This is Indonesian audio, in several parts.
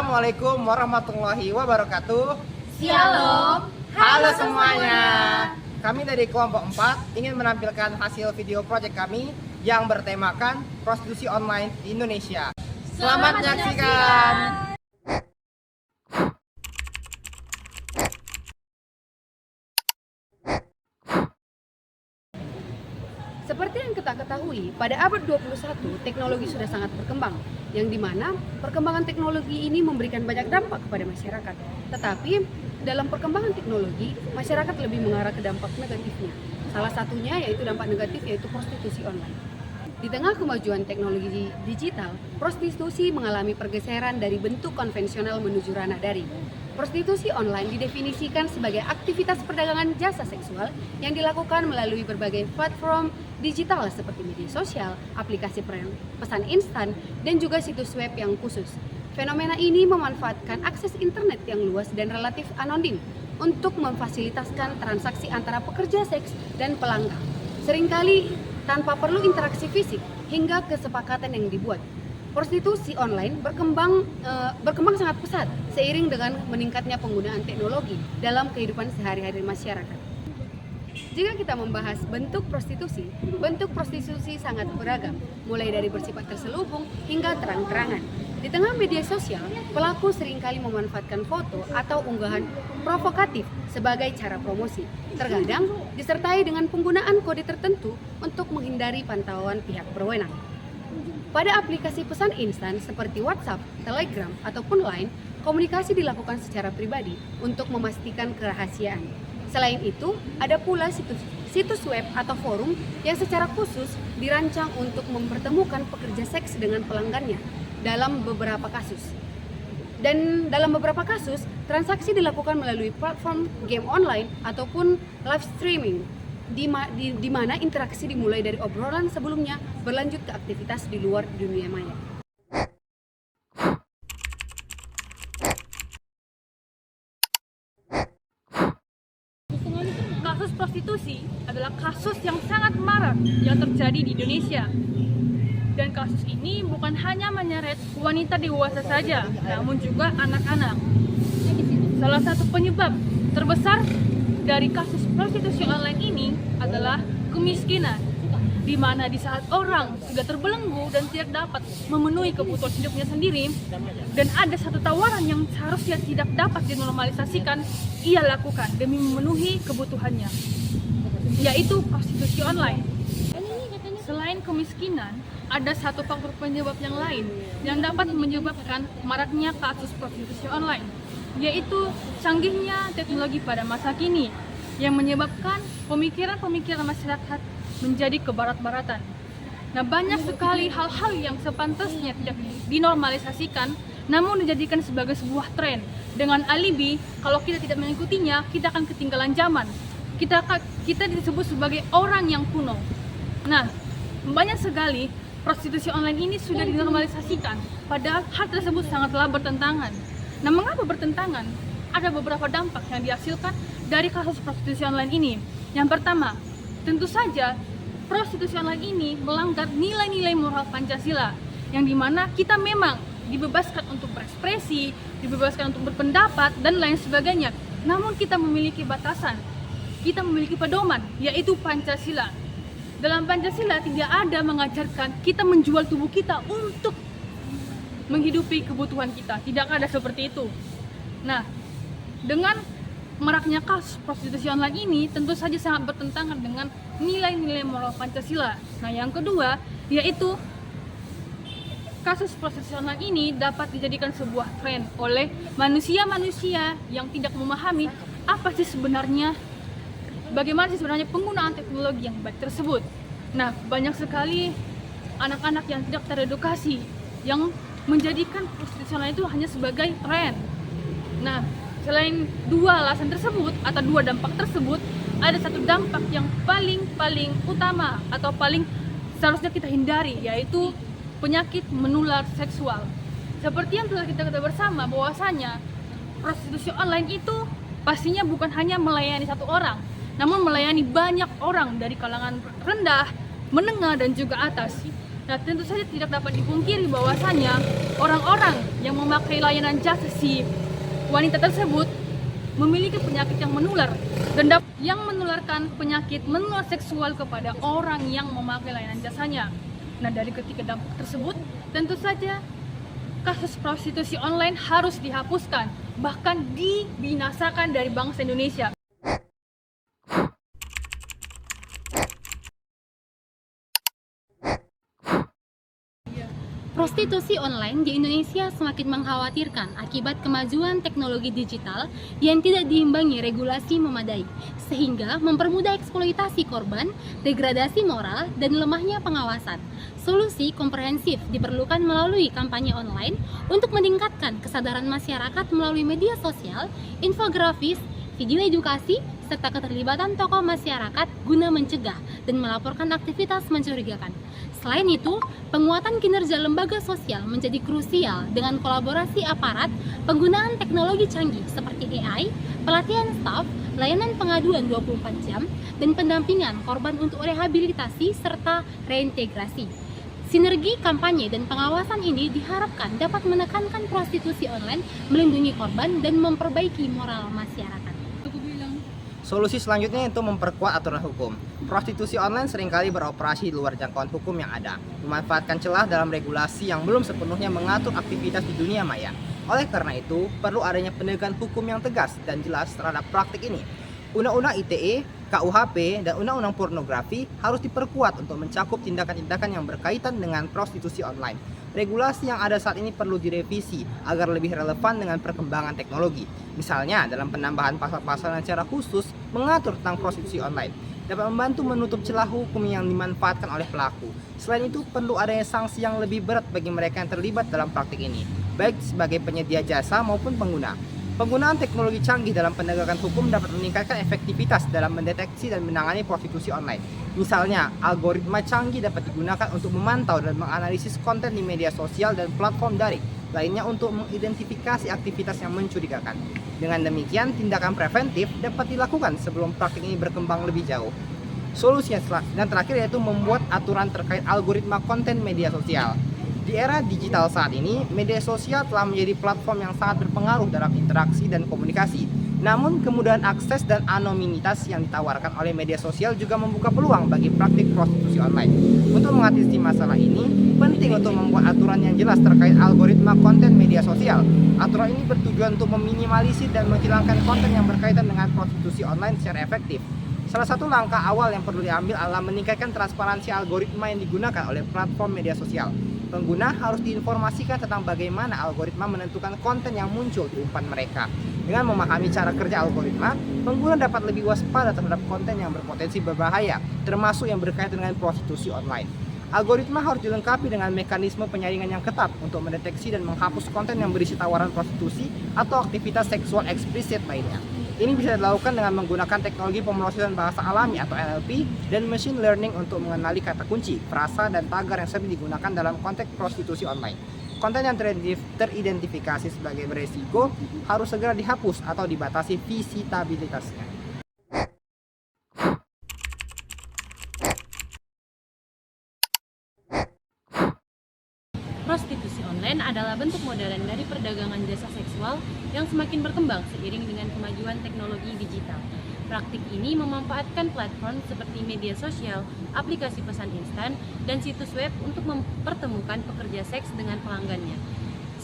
Assalamualaikum warahmatullahi wabarakatuh. Shalom. Halo semuanya. Kami dari kelompok 4 ingin menampilkan hasil video proyek kami yang bertemakan prostitusi online di Indonesia. Selamat menyaksikan. Seperti yang kita ketahui, pada abad 21 teknologi sudah sangat berkembang, yang dimana perkembangan teknologi ini memberikan banyak dampak kepada masyarakat. Tetapi dalam perkembangan teknologi, masyarakat lebih mengarah ke dampak negatifnya. Salah satunya yaitu dampak negatif yaitu prostitusi online. Di tengah kemajuan teknologi digital, prostitusi mengalami pergeseran dari bentuk konvensional menuju ranah daring. Prostitusi online didefinisikan sebagai aktivitas perdagangan jasa seksual yang dilakukan melalui berbagai platform digital seperti media sosial, aplikasi pesan instan, dan juga situs web yang khusus. Fenomena ini memanfaatkan akses internet yang luas dan relatif anonim untuk memfasilitaskan transaksi antara pekerja seks dan pelanggan. Seringkali tanpa perlu interaksi fisik hingga kesepakatan yang dibuat. Prostitusi online berkembang sangat pesat seiring dengan meningkatnya penggunaan teknologi dalam kehidupan sehari-hari masyarakat. Jika kita membahas bentuk prostitusi sangat beragam, mulai dari bersifat terselubung hingga terang-terangan. Di tengah media sosial, pelaku seringkali memanfaatkan foto atau unggahan provokatif sebagai cara promosi. Terkadang disertai dengan penggunaan kode tertentu untuk menghindari pantauan pihak berwenang. Pada aplikasi pesan instan seperti WhatsApp, Telegram, ataupun Line, komunikasi dilakukan secara pribadi untuk memastikan kerahasiaan. Selain itu, ada pula situs web atau forum yang secara khusus dirancang untuk mempertemukan pekerja seks dengan pelanggannya dalam beberapa kasus. Dan dalam beberapa kasus, transaksi dilakukan melalui platform game online ataupun live streaming, di mana interaksi dimulai dari obrolan sebelumnya berlanjut ke aktivitas di luar dunia maya. Kasus prostitusi adalah kasus yang sangat marak yang terjadi di Indonesia. Dan kasus ini bukan hanya menyeret wanita dewasa saja, namun juga anak-anak. Salah satu penyebab terbesar dari kasus prostitusi online ini adalah kemiskinan, di mana di saat orang sudah terbelenggu dan tidak dapat memenuhi kebutuhan hidupnya sendiri, dan ada satu tawaran yang seharusnya tidak dapat dinormalisasikan, ia lakukan demi memenuhi kebutuhannya, yaitu prostitusi online. Selain kemiskinan, ada satu faktor penyebab yang lain yang dapat menyebabkan maraknya kasus prostitusi online, yaitu canggihnya teknologi pada masa kini yang menyebabkan pemikiran-pemikiran masyarakat menjadi kebarat-baratan. Nah, banyak sekali hal-hal yang sepantasnya tidak dinormalisasikan namun dijadikan sebagai sebuah tren dengan alibi kalau kita tidak mengikutinya, kita akan ketinggalan zaman. Kita disebut sebagai orang yang kuno. Nah, banyak sekali prostitusi online ini sudah dinormalisasikan, padahal hal tersebut sangatlah bertentangan. Nah, mengapa bertentangan? Ada beberapa dampak yang dihasilkan dari kasus prostitusi online ini. Yang pertama, tentu saja prostitusi online ini melanggar nilai-nilai moral Pancasila, yang dimana kita memang dibebaskan untuk berekspresi, dibebaskan untuk berpendapat, dan lain sebagainya. Namun kita memiliki batasan, kita memiliki pedoman, yaitu Pancasila. Dalam Pancasila tidak ada mengajarkan kita menjual tubuh kita untuk menghidupi kebutuhan kita. Tidak ada seperti itu. Nah, dengan maraknya kasus prostitusi online ini tentu saja sangat bertentangan dengan nilai-nilai moral Pancasila. Nah, yang kedua yaitu kasus prostitusi online ini dapat dijadikan sebuah tren oleh manusia-manusia yang tidak memahami apa sih sebenarnya, bagaimana sih sebenarnya penggunaan teknologi yang baik tersebut. Nah, banyak sekali anak-anak yang tidak teredukasi yang menjadikan prostitusi online itu hanya sebagai tren. Nah, selain dua alasan tersebut atau dua dampak tersebut, ada satu dampak yang paling utama atau paling seharusnya kita hindari, yaitu penyakit menular seksual. Seperti yang telah kita ketahui bersama bahwasanya prostitusi online itu pastinya bukan hanya melayani satu orang, namun melayani banyak orang dari kalangan rendah, menengah, dan juga atas. Nah, tentu saja tidak dapat dipungkiri bahwasanya orang-orang yang memakai layanan jasa si wanita tersebut memiliki penyakit yang menular dan yang menularkan penyakit menular seksual kepada orang yang memakai layanan jasanya. Nah, dari ketiga dampak tersebut, tentu saja kasus prostitusi online harus dihapuskan, bahkan dibinasakan dari bangsa Indonesia. Prostitusi online di Indonesia semakin mengkhawatirkan akibat kemajuan teknologi digital yang tidak diimbangi regulasi memadai, sehingga mempermudah eksploitasi korban, degradasi moral, dan lemahnya pengawasan. Solusi komprehensif diperlukan melalui kampanye online untuk meningkatkan kesadaran masyarakat melalui media sosial, infografis, video edukasi, serta keterlibatan tokoh masyarakat guna mencegah dan melaporkan aktivitas mencurigakan. Selain itu, penguatan kinerja lembaga sosial menjadi krusial dengan kolaborasi aparat, penggunaan teknologi canggih seperti AI, pelatihan staf, layanan pengaduan 24 jam, dan pendampingan korban untuk rehabilitasi serta reintegrasi. Sinergi kampanye dan pengawasan ini diharapkan dapat menekankan prostitusi online, melindungi korban, dan memperbaiki moral masyarakat. Solusi selanjutnya itu memperkuat aturan hukum. Prostitusi online seringkali beroperasi di luar jangkauan hukum yang ada, memanfaatkan celah dalam regulasi yang belum sepenuhnya mengatur aktivitas di dunia maya. Oleh karena itu, perlu adanya penegakan hukum yang tegas dan jelas terhadap praktik ini. Undang-Undang ITE, KUHP, dan Undang-Undang Pornografi harus diperkuat untuk mencakup tindakan-tindakan yang berkaitan dengan prostitusi online. Regulasi yang ada saat ini perlu direvisi agar lebih relevan dengan perkembangan teknologi. Misalnya, dalam penambahan pasal-pasal yang secara khusus mengatur tentang prostitusi online, dapat membantu menutup celah hukum yang dimanfaatkan oleh pelaku. Selain itu, perlu adanya sanksi yang lebih berat bagi mereka yang terlibat dalam praktik ini, baik sebagai penyedia jasa maupun pengguna. Penggunaan teknologi canggih dalam penegakan hukum dapat meningkatkan efektivitas dalam mendeteksi dan menangani prostitusi online. Misalnya, algoritma canggih dapat digunakan untuk memantau dan menganalisis konten di media sosial dan platform daring lainnya untuk mengidentifikasi aktivitas yang mencurigakan. Dengan demikian, tindakan preventif dapat dilakukan sebelum praktik ini berkembang lebih jauh. Solusi yang terakhir yaitu membuat aturan terkait algoritma konten media sosial. Di era digital saat ini, media sosial telah menjadi platform yang sangat berpengaruh dalam interaksi dan komunikasi. Namun, kemudahan akses dan anonimitas yang ditawarkan oleh media sosial juga membuka peluang bagi praktik prostitusi online. Untuk mengatasi masalah ini, penting untuk membuat aturan yang jelas terkait algoritma konten media sosial. Aturan ini bertujuan untuk meminimalisir dan menghilangkan konten yang berkaitan dengan prostitusi online secara efektif. Salah satu langkah awal yang perlu diambil adalah meningkatkan transparansi algoritma yang digunakan oleh platform media sosial. Pengguna harus diinformasikan tentang bagaimana algoritma menentukan konten yang muncul di umpan mereka. Dengan memahami cara kerja algoritma, pengguna dapat lebih waspada terhadap konten yang berpotensi berbahaya, termasuk yang berkaitan dengan prostitusi online. Algoritma harus dilengkapi dengan mekanisme penyaringan yang ketat untuk mendeteksi dan menghapus konten yang berisi tawaran prostitusi atau aktivitas seksual eksplisit lainnya. Ini bisa dilakukan dengan menggunakan teknologi pemrosesan bahasa alami atau NLP dan machine learning untuk mengenali kata kunci, frasa, dan tagar yang sering digunakan dalam konteks prostitusi online. Konten yang teridentifikasi sebagai beresiko harus segera dihapus atau dibatasi visitabilitasnya. Prostitusi online adalah bentuk modern dari perdagangan jasa seksual yang semakin berkembang seiring dengan kemajuan teknologi digital. Praktik ini memanfaatkan platform seperti media sosial, aplikasi pesan instan, dan situs web untuk mempertemukan pekerja seks dengan pelanggannya.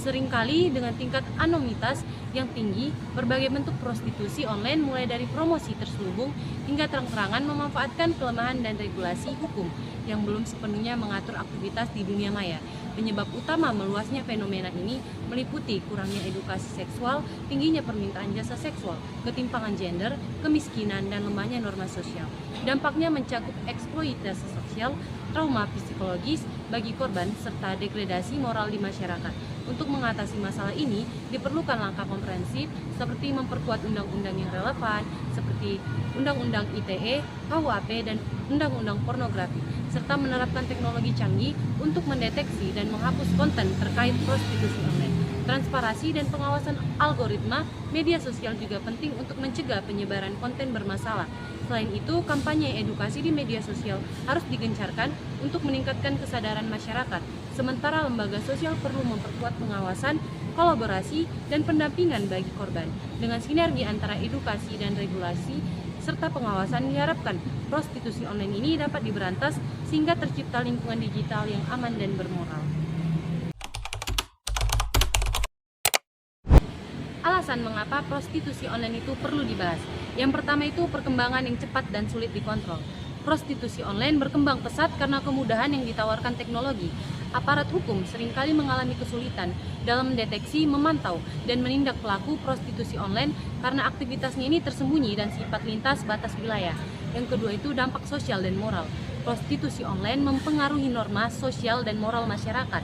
Seringkali dengan tingkat anonimitas yang tinggi, berbagai bentuk prostitusi online mulai dari promosi terselubung hingga terang-terangan memanfaatkan kelemahan dan regulasi hukum yang belum sepenuhnya mengatur aktivitas di dunia maya. Penyebab utama meluasnya fenomena ini meliputi kurangnya edukasi seksual, tingginya permintaan jasa seksual, ketimpangan gender, kemiskinan, dan lemahnya norma sosial. Dampaknya mencakup eksploitasi sosial, trauma psikologis bagi korban, serta degradasi moral di masyarakat. Untuk mengatasi masalah ini, diperlukan langkah komprehensif seperti memperkuat undang-undang yang relevan, seperti Undang-Undang ITE, KUHP, dan Undang-Undang Pornografi, serta menerapkan teknologi canggih untuk mendeteksi dan menghapus konten terkait prostitusi online. Transparansi dan pengawasan algoritma media sosial juga penting untuk mencegah penyebaran konten bermasalah. Selain itu, kampanye edukasi di media sosial harus digencarkan untuk meningkatkan kesadaran masyarakat. Sementara lembaga sosial perlu memperkuat pengawasan, kolaborasi, dan pendampingan bagi korban. Dengan sinergi antara edukasi dan regulasi, serta pengawasan diharapkan prostitusi online ini dapat diberantas sehingga tercipta lingkungan digital yang aman dan bermoral. Alasan mengapa prostitusi online itu perlu dibahas. Yang pertama itu perkembangan yang cepat dan sulit dikontrol. Prostitusi online berkembang pesat karena kemudahan yang ditawarkan teknologi. Aparat hukum seringkali mengalami kesulitan dalam mendeteksi, memantau, dan menindak pelaku prostitusi online karena aktivitasnya ini tersembunyi dan sifat lintas batas wilayah. Yang kedua itu dampak sosial dan moral. Prostitusi online mempengaruhi norma sosial dan moral masyarakat.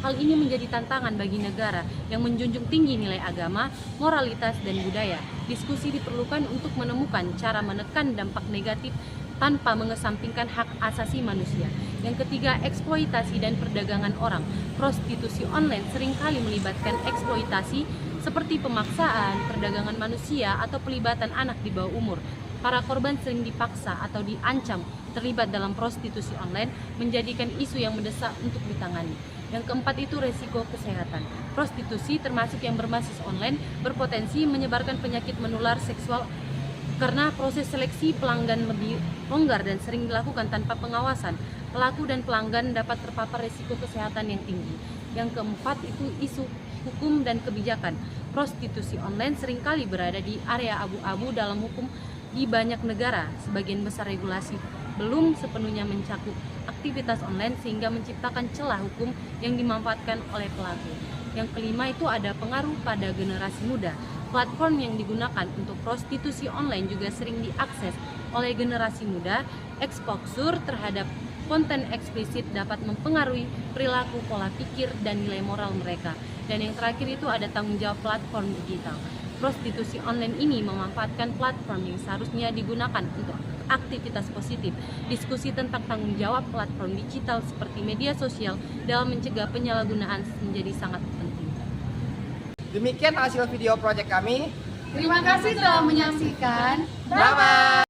Hal ini menjadi tantangan bagi negara yang menjunjung tinggi nilai agama, moralitas, dan budaya. Diskusi diperlukan untuk menemukan cara menekan dampak negatif tanpa mengesampingkan hak asasi manusia. Yang ketiga, eksploitasi dan perdagangan orang. Prostitusi online seringkali melibatkan eksploitasi seperti pemaksaan, perdagangan manusia, atau pelibatan anak di bawah umur. Para korban sering dipaksa atau diancam terlibat dalam prostitusi online, menjadikan isu yang mendesak untuk ditangani. Yang keempat itu resiko kesehatan. Prostitusi termasuk yang berbasis online berpotensi menyebarkan penyakit menular seksual karena proses seleksi pelanggan lebih longgar dan sering dilakukan tanpa pengawasan. Pelaku dan pelanggan dapat terpapar resiko kesehatan yang tinggi. Yang keempat itu isu hukum dan kebijakan. Prostitusi online seringkali berada di area abu-abu dalam hukum di banyak negara. Sebagian besar regulasi belum sepenuhnya mencakup aktivitas online sehingga menciptakan celah hukum yang dimanfaatkan oleh pelaku. Yang kelima itu ada pengaruh pada generasi muda. Platform yang digunakan untuk prostitusi online juga sering diakses oleh generasi muda. Exposure terhadap konten eksplisit dapat mempengaruhi perilaku, pola pikir, dan nilai moral mereka. Dan yang terakhir itu ada tanggung jawab platform digital. Prostitusi online ini memanfaatkan platform yang seharusnya digunakan untuk aktivitas positif. Diskusi tentang tanggung jawab platform digital seperti media sosial dalam mencegah penyalahgunaan menjadi sangat penting. Demikian hasil video proyek kami. Terima kasih telah menyaksikan. Bye-bye.